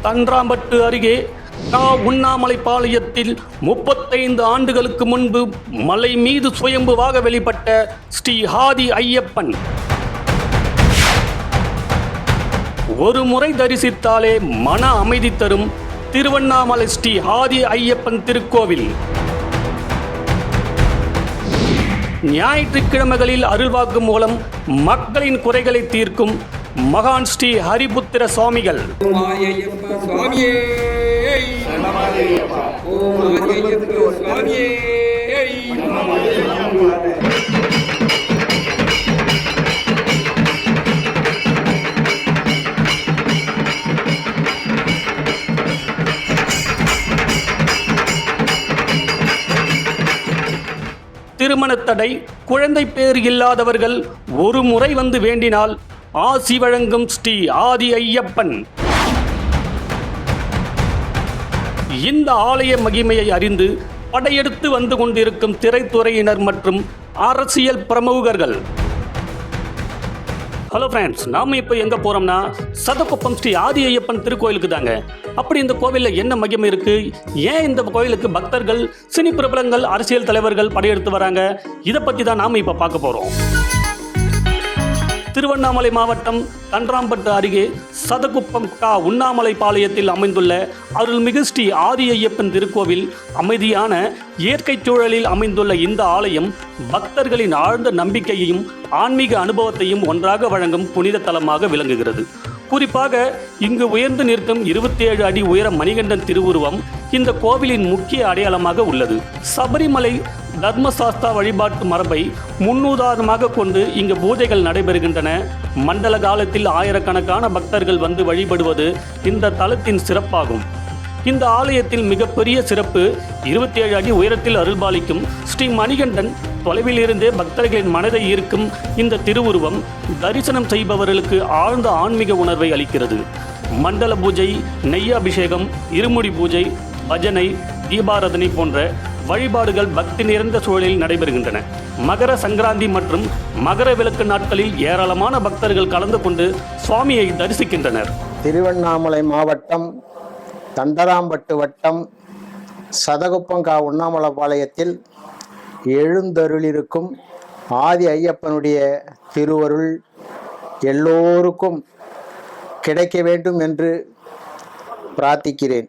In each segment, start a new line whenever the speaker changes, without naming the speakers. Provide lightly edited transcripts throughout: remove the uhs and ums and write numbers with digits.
தன்றாம்பட்டு அருகே உண்ணாமலைபாளையத்தில் 35 ஆண்டுகளுக்கு முன்பு மலை மீது சுயம்புவாக வெளிப்பட்ட ஸ்ரீ ஆதி ஐயப்பன். ஒரு முறை தரிசித்தாலே மன அமைதி தரும் திருவண்ணாமலை ஸ்ரீ ஆதி ஐயப்பன் திருக்கோவில். ஞாயிற்றுக்கிழமைகளில் அருள்வாக்கு மூலம் மக்களின் குறைகளை தீர்க்கும் மகான் ஸ்ரீ ஹரிபுத்திர சுவாமிகள். திருமணத்தடை, குழந்தை பேர் இல்லாதவர்கள் ஒரு முறை வந்து வேண்டினால் ஆசி வழங்கும் ஸ்ரீ ஆதி ஐயப்பன். இந்த ஆலய மகிமையை அறிந்து படையெடுத்து வந்து கொண்டிருக்கும் திரைத்துறையினர் மற்றும் அரசியல் பிரமுகர்கள். ஹலோ ஃப்ரெண்ட்ஸ், நாம இப்போ எங்க போறோம்னா சதக்குப்பம் ஸ்ரீ ஆதி ஐயப்பன் திருக்கோயிலுக்கு தாங்க. அப்படி இந்த கோவிலில் என்ன மகிமை இருக்கு, ஏன் இந்த கோயிலுக்கு பக்தர்கள், சினி பிரபலங்கள், அரசியல் தலைவர்கள் படையெடுத்து வராங்க, இதை பற்றி தான் நாம இப்போ பார்க்க போறோம். திருவண்ணாமலை மாவட்டம் தன்றாம்பட்டு அருகே சதகுப்பம் உண்ணாமலைபாளையத்தில் அமைந்துள்ள அருள்மிகு ஸ்ரீ ஆதி ஐயப்பன் திருக்கோவில். அமைதியான இயற்கை சூழலில் அமைந்துள்ள இந்த ஆலயம் பக்தர்களின் ஆழ்ந்த நம்பிக்கையையும் ஆன்மீக அனுபவத்தையும் ஒன்றாக வழங்கும் புனித தலமாக விளங்குகிறது. குறிப்பாக இங்கு உயர்ந்து நிற்கும் 27 அடி உயர மணிகண்டன் திருவுருவம் இந்த கோவிலின் முக்கிய அடையாளமாக உள்ளது. சபரிமலை தர்மசாஸ்தா வழிபாட்டு மரபை முன்னுதாரணமாக கொண்டு இங்கு பூஜைகள் நடைபெறுகின்றன. மண்டல காலத்தில் ஆயிரக்கணக்கான பக்தர்கள் வந்து வழிபடுவது இந்த தலத்தின் சிறப்பாகும். இந்த ஆலயத்தில் மிகப்பெரிய சிறப்பு 27 அடி உயரத்தில் அருள்பாலிக்கும் ஸ்ரீ மணிகண்டன். தொலைவில் இருந்தே பக்தர்களின் மனதை ஈர்க்கும் இந்த திருவுருவம் தரிசனம் செய்பவர்களுக்கு ஆழ்ந்த ஆன்மீக உணர்வை அளிக்கிறது. மண்டல பூஜை, நெய் அபிஷேகம், இருமுடி பூஜை, பஜனை, தீபாராதனை போன்ற வழிபாடுகள் பக்தி நிறைந்த சூழலில் நடைபெறுகின்றன. மகர சங்கராந்தி மற்றும் மகர விளக்கு நாட்களில் ஏராளமான பக்தர்கள் கலந்து கொண்டு சுவாமியை தரிசிக்கின்றனர்.
திருவண்ணாமலை மாவட்டம் தண்டராம்பட்டு வட்டம் சதகுப்பம் உண்ணாமலைபாளையத்தில் எழுந்தருளிருக்கும் ஆதி ஐயப்பனுடைய திருவருள் எல்லோருக்கும் கிடைக்க வேண்டும் என்று பிரார்த்திக்கிறேன்.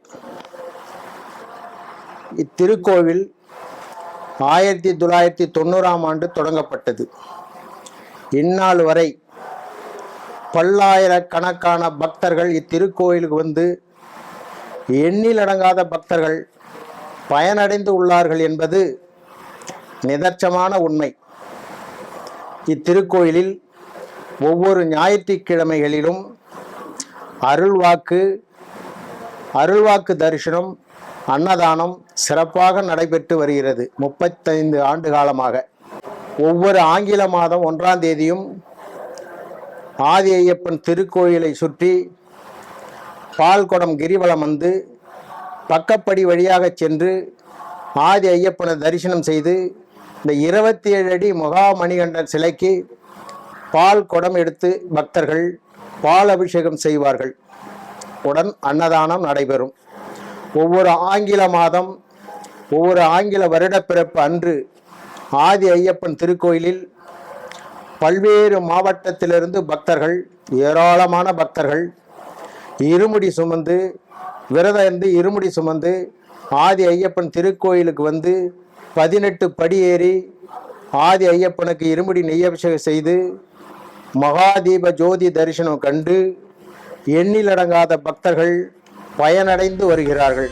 இத்திருக்கோவில் 1990ஆம் ஆண்டு தொடங்கப்பட்டது. இந்நாள் வரை பல்லாயிரக்கணக்கான பக்தர்கள் இத்திருக்கோயிலுக்கு வந்து எண்ணிலடங்காத பக்தர்கள் பயனடைந்து உள்ளார்கள் என்பது நிதர்சனமான உண்மை. இத்திருக்கோயிலில் ஒவ்வொரு ஞாயிற்றுக்கிழமைகளிலும் அருள்வாக்கு தரிசனம், அன்னதானம் சிறப்பாக நடைபெற்று வருகிறது. 35 ஆண்டு காலமாக ஒவ்வொரு ஆங்கில மாதம் 1ஆம் தேதியும் ஆதி ஐயப்பன் திருக்கோயிலை சுற்றி பால்குடம் கிரிவலம் வந்து பக்கப்படி வழியாக சென்று ஆதி ஐயப்பனை தரிசனம் செய்து இந்த 27 அடி மகாமணிகண்டன் சிலைக்கு பால் குடம் எடுத்து பக்தர்கள் பால் அபிஷேகம் செய்வார்கள். உடன் அன்னதானம் நடைபெறும். ஒவ்வொரு ஆங்கில வருடப்பிறப்பு அன்று ஆதி ஐயப்பன் திருக்கோயிலில் பல்வேறு மாவட்டத்திலிருந்து பக்தர்கள், ஏராளமான பக்தர்கள் இருமுடி சுமந்து, விரதம் இருந்து இருமுடி சுமந்து ஆதி ஐயப்பன் திருக்கோயிலுக்கு வந்து 18 படி ஏறி ஆதி ஐயப்பனுக்கு இருமுடி நெய்யபிஷேகம் செய்து மகாதீப ஜோதி தரிசனம் கண்டு எண்ணிலடங்காத பக்தர்கள் பயனடைந்து வருகிறார்கள்.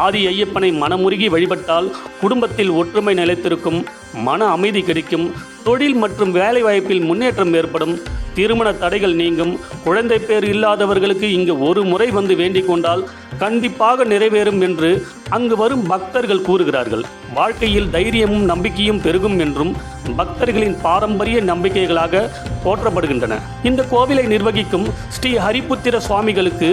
ஆதி ஐயப்பனை மனமுருகி வழிபட்டால் குடும்பத்தில் ஒற்றுமை நிலைத்திருக்கும், மன அமைதி கிடைக்கும், தொழில் மற்றும் வேலை வாய்ப்பில் முன்னேற்றம் ஏற்படும், திருமண தடைகள் நீங்கும். குழந்தை பேர் இல்லாதவர்களுக்கு இங்கு ஒரு முறை வந்து வேண்டிக் கொண்டால் கண்டிப்பாக நிறைவேறும் என்று அங்கு வரும் பக்தர்கள் கூறுகிறார்கள். வாழ்க்கையில் தைரியமும் நம்பிக்கையும் பெருகும் என்றும் பக்தர்களின் பாரம்பரிய நம்பிக்கைகளாக போற்றப்படுகின்றன. இந்த கோவிலை நிர்வகிக்கும் ஸ்ரீ ஹரிபுத்திர சுவாமிகளுக்கு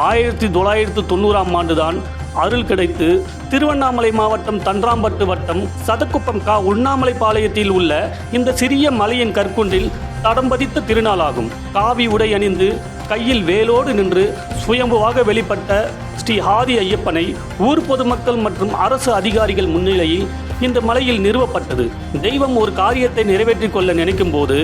1990ஆம் ஆண்டுதான் அருள் கிடைத்து திருவண்ணாமலை மாவட்டம் தன்றாம்பட்டு வட்டம் சதக்குப்பம் உண்ணாமலைபாளையத்தில் உள்ள இந்த சிறிய மலையின் கற்குன்றில் தடம் பதித்த திருநாளாகும். காவி உடை அணிந்து கையில் வேலோடு நின்று சுயம்புவாக வெளிப்பட்ட ஸ்ரீ ஆதி ஐயப்பனை ஊர் பொதுமக்கள் மற்றும் அரசு அதிகாரிகள் முன்னிலையில் இந்த மலையில் நிறுவப்பட்டது. தெய்வம் ஒரு காரியத்தை நிறைவேற்றிக் கொள்ள நினைக்கும் போது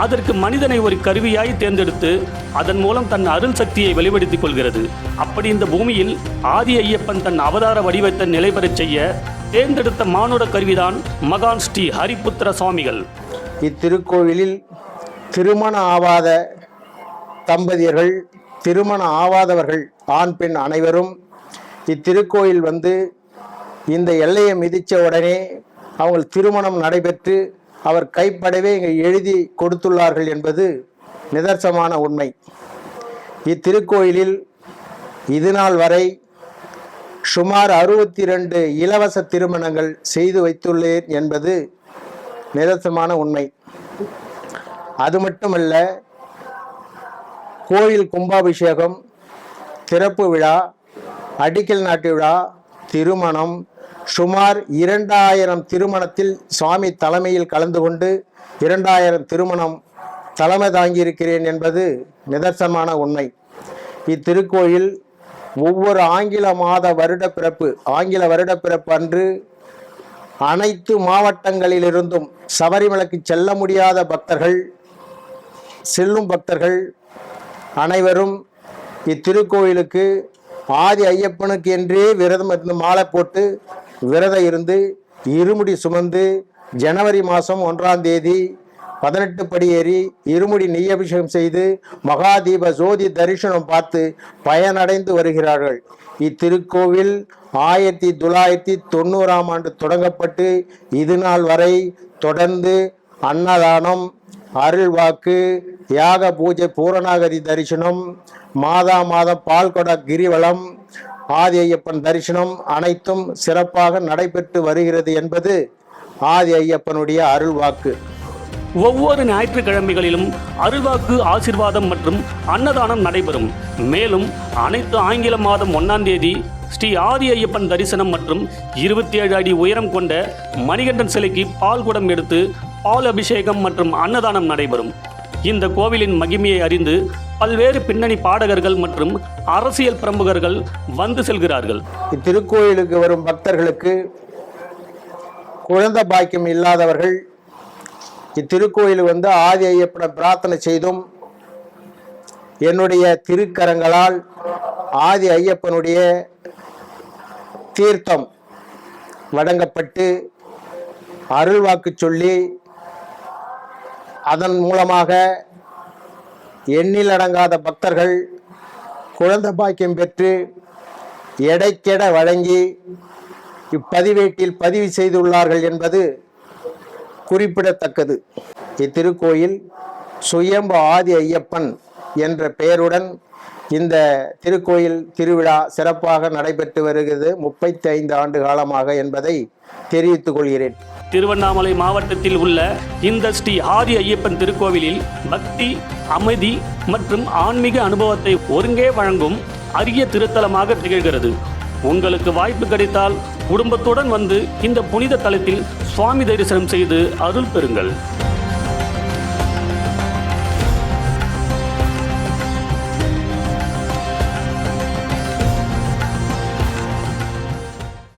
அதற்கு மனிதனை ஒரு கருவியாய் தேர்ந்தெடுத்து அதன் மூலம் தன் அருள் சக்தியை வெளிப்படுத்திக் கொள்கிறது. அப்படி இந்த பூமியில் ஆதி ஐயப்பன் தன் அவதார வடிவத்தை நிலைபெறச் செய்ய தேர்ந்தெடுத்த மானுட கருவிதான் மகான் ஸ்ரீ ஹரிபுத்திர சுவாமிகள்.
இத்திருக்கோவிலில் திருமணம் ஆவாத தம்பதியர்கள், திருமணம் ஆவாதவர்கள், ஆண் பெண் அனைவரும் இத்திருக்கோயில் வந்து இந்த எல்லையை மிதித்த உடனே அவங்க திருமணம் நடைபெற்று அவர் கைப்படவே இங்கே எழுதி கொடுத்துள்ளார்கள் என்பது நிதர்சனமான உண்மை. இத்திருக்கோயிலில் இதுநாள் வரை சுமார் 62 இலவச திருமணங்கள் செய்து வைத்துள்ளேன் என்பது நிதர்சனமான உண்மை. அது மட்டுமல்ல, கோயில் கும்பாபிஷேகம், திறப்பு விழா, அடிக்கல் நாட்டு விழா, திருமணம், சுமார் 2000 திருமணத்தில் சுவாமி தலைமையில் கலந்து கொண்டு 2000 திருமணம் தலைமை தாங்கியிருக்கிறேன் என்பது நிதர்சனமான உண்மை. இத்திருக்கோயில் ஒவ்வொரு ஆங்கில வருடப்பிறப்பு அன்று அனைத்து மாவட்டங்களிலிருந்தும் சபரிமலைக்கு செல்ல முடியாத செல்லும் பக்தர்கள் அனைவரும் இத்திருக்கோயிலுக்கு ஆதி ஐயப்பனுக்கு என்றே விரதம் இருந்து மாலை போட்டு விரதம் இருந்து இருமுடி சுமந்து ஜனவரி மாதம் 1ஆம் தேதி 18 படி ஏறி இருமுடி நெய்யபிஷேகம் செய்து மகாதீப ஜோதி தரிசனம் பார்த்து பயனடைந்து வருகிறார்கள். இத்திருக்கோவில் 1990ஆம் ஆண்டு தொடங்கப்பட்டு இதுநாள் வரை தொடர்ந்து அன்னதானம், அருள்வாக்கு, யாக பூஜை, பூரணாகதி தரிசனம், மாதம் பால்கொட கிரிவலம், ஆதி ஐயப்பன் தரிசனம் அனைத்தும் சிறப்பாக நடைபெற்று வருகிறது என்பது ஆதி ஐயப்பனுடைய அருள்வாக்கு.
ஒவ்வொரு ஞாயிற்றுக்கிழமைகளிலும் அருள்வாக்கு, ஆசீர்வாதம் மற்றும் அன்னதானம் நடைபெறும். மேலும் அனைத்து ஆங்கில மாதம் 1ஆம் தேதி ஸ்ரீ ஆதி ஐயப்பன் தரிசனம் மற்றும் 27 அடி உயரம் கொண்ட மணிகண்டன் சிலைக்கு பால் குடம் எடுத்து பால் அபிஷேகம் மற்றும் அன்னதானம் நடைபெறும். இந்த கோவிலின் மகிமையை அறிந்து பல்வேறு பின்னணி பாடகர்கள் மற்றும் அரசியல் பிரமுகர்கள் வந்து செல்கிறார்கள்.
இத்திருக்கோயிலுக்கு வரும் பக்தர்களுக்கு குழந்தை பாக்கியம் இல்லாதவர்கள் இத்திருக்கோயில் வந்து ஆதி ஐயப்பனை பிரார்த்தனை செய்தும் என்னுடைய திருக்கரங்களால் ஆதி ஐயப்பனுடைய தீர்த்தம் வழங்கப்பட்டு அருள்வாக்கு சொல்லி அதன் மூலமாக எண்ணிலடங்காத பக்தர்கள் குழந்தை பாக்கியம் பெற்று எடைக்கெட வழங்கி இப்பதிவேட்டில் பதிவு செய்துள்ளார்கள் என்பது குறிப்பிடத்தக்கது. இத்திருக்கோயில் சுயம்பு ஆதி ஐயப்பன் என்ற பெயருடன் இந்த திருக்கோயில் திருவிழா சிறப்பாக நடைபெற்று வருகிறது 35 ஆண்டு காலமாக என்பதை தெரிவித்துக் கொள்கிறேன்.
திருவண்ணாமலை மாவட்டத்தில் உள்ள இந்த ஸ்ரீ ஆதி ஐயப்பன் திருக்கோவிலில் பக்தி, அமைதி மற்றும் ஆன்மீக அனுபவத்தை ஒருங்கே வழங்கும் அரிய திருத்தலமாக திகழ்கிறது. உங்களுக்கு வாய்ப்பு கிடைத்தால் குடும்பத்துடன் வந்து இந்த புனித தலத்தில் சுவாமி தரிசனம் செய்து அருள் பெறுங்கள்.